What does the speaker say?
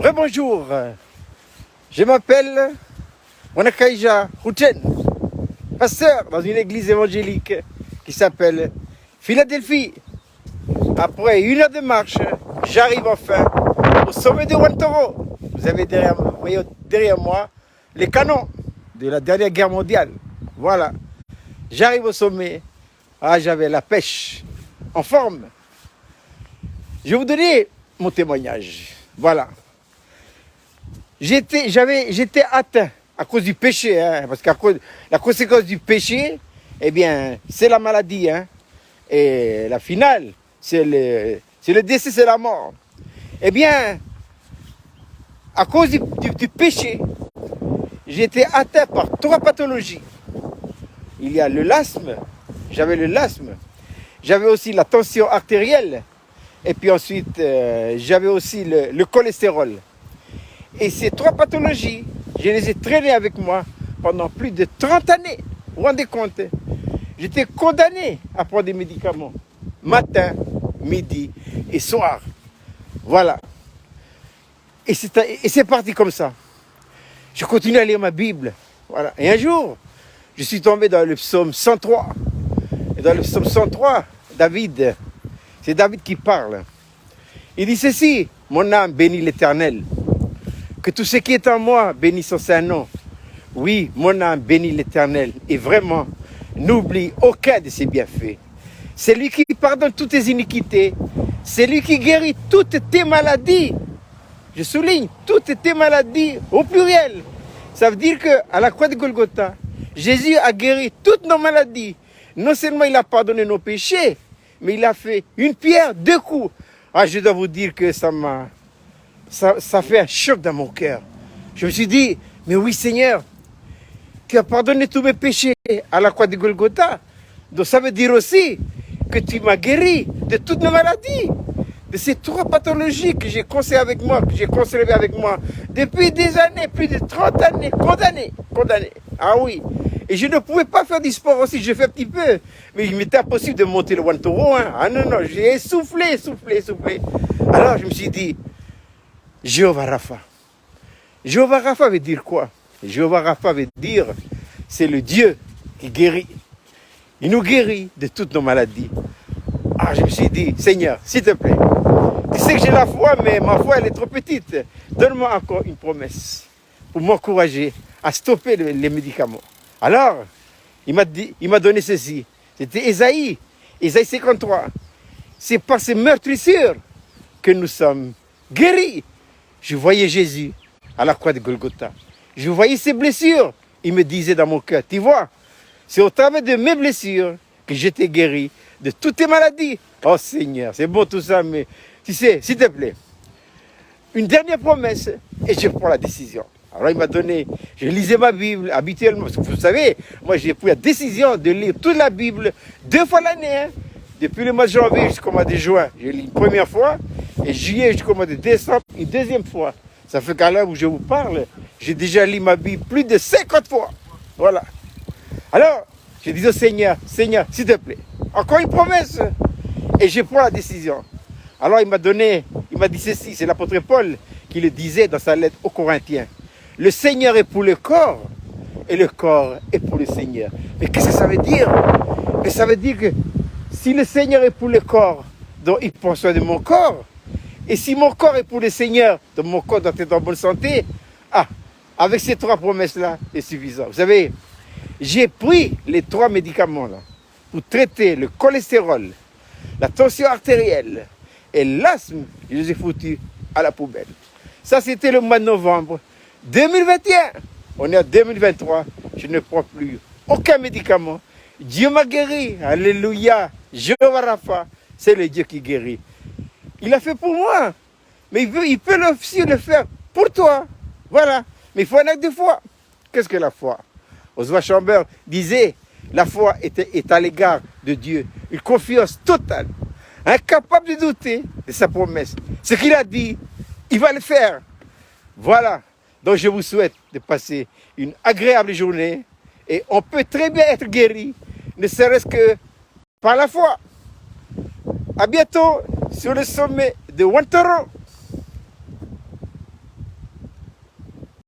Rebonjour, je m'appelle Wanakaija Rouchen, pasteur dans une église évangélique qui s'appelle Philadelphie. Après 1 heure de marche, j'arrive enfin au sommet de Wantoro. Vous voyez derrière moi les canons de la dernière guerre mondiale. Voilà, j'arrive au sommet. Ah, j'avais la pêche en forme. Je vais vous donner mon témoignage. Voilà. J'étais atteint à cause du péché, parce que la conséquence du péché, eh bien, c'est la maladie, et la finale, c'est le décès, c'est la mort. Eh bien, à cause du péché, j'étais atteint par 3 pathologies. Il y a j'avais le l'asthme, j'avais aussi la tension artérielle, et puis ensuite, j'avais aussi le cholestérol. Et ces 3 pathologies, je les ai traînées avec moi pendant plus de 30 années. Vous vous rendez compte? J'étais condamné à prendre des médicaments, matin, midi et soir. Voilà. Et c'est parti comme ça. Je continue à lire ma Bible. Voilà. Et un jour, je suis tombé dans le psaume 103. Et dans le psaume 103, c'est David qui parle. Il dit ceci: mon âme bénit l'Éternel. Que tout ce qui est en moi bénisse son saint nom. Oui, mon âme bénit l'Éternel. Et vraiment, n'oublie aucun de ses bienfaits. C'est lui qui pardonne toutes tes iniquités. C'est lui qui guérit toutes tes maladies. Je souligne, toutes tes maladies au pluriel. Ça veut dire qu'à la croix de Golgotha, Jésus a guéri toutes nos maladies. Non seulement il a pardonné nos péchés, mais il a fait une pierre, 2 coups. Ah, je dois vous dire que ça fait un choc dans mon cœur. Je me suis dit, mais oui Seigneur, tu as pardonné tous mes péchés à la croix de Golgotha. Donc ça veut dire aussi que tu m'as guéri de toutes mes maladies. De ces 3 pathologies que j'ai conservées avec moi depuis des années, plus de 30 années, condamné. Ah oui. Et je ne pouvais pas faire du sport aussi, je fais un petit peu. Mais il m'était impossible de monter le Wantoro. Ah non, j'ai soufflé. Alors je me suis dit, Jéhovah Rapha. Jéhovah Rapha veut dire quoi? Jéhovah Rapha veut dire, c'est le Dieu qui guérit. Il nous guérit de toutes nos maladies. Ah, je me suis dit, Seigneur, s'il te plaît, tu sais que j'ai la foi, mais ma foi, elle est trop petite. Donne-moi encore une promesse pour m'encourager à stopper les médicaments. Alors, il m'a donné ceci. C'était Ésaïe 53. C'est par ces meurtrissures que nous sommes guéris. Je voyais Jésus à la croix de Golgotha. Je voyais ses blessures. Il me disait dans mon cœur, tu vois, c'est au travers de mes blessures que j'étais guéri de toutes tes maladies. Oh Seigneur, c'est bon tout ça, mais tu sais, s'il te plaît, une dernière promesse et je prends la décision. Alors il m'a donné, je lisais ma Bible habituellement, parce que vous savez, moi j'ai pris la décision de lire toute la Bible 2 fois l'année. Depuis le mois de janvier jusqu'au mois de juin, je lis une première fois, et juillet jusqu'au mois de décembre, une deuxième fois. Ça fait qu'à l'heure où je vous parle, j'ai déjà lu ma Bible plus de 50 fois. Voilà. Alors, je dis au Seigneur, s'il te plaît, encore une promesse, et je prends la décision. Alors il m'a dit ceci, c'est l'apôtre Paul qui le disait dans sa lettre aux Corinthiens. Le Seigneur est pour le corps, et le corps est pour le Seigneur. Mais qu'est-ce que ça veut dire? Mais ça veut dire que si le Seigneur est pour le corps, donc il prend soin de mon corps. Et si mon corps est pour le Seigneur, donc mon corps doit être en bonne santé. Ah, avec ces 3 promesses-là, c'est suffisant. Vous savez, j'ai pris les 3 médicaments là pour traiter le cholestérol, la tension artérielle et l'asthme. Je les ai foutus à la poubelle. Ça, c'était le mois de novembre 2021. On est en 2023. Je ne prends plus aucun médicament. Dieu m'a guéri. Alléluia. Jéhovah Rapha, c'est le Dieu qui guérit. Il a fait pour moi. Mais il peut aussi le faire pour toi. Voilà. Mais il faut un acte de foi. Qu'est-ce que la foi? Oswald Chambers disait, la foi est à l'égard de Dieu. Une confiance totale. Incapable de douter de sa promesse. Ce qu'il a dit, il va le faire. Voilà. Donc je vous souhaite de passer une agréable journée. Et on peut très bien être guéri, ne serait-ce que par la foi. À bientôt sur le sommet de Wantoro.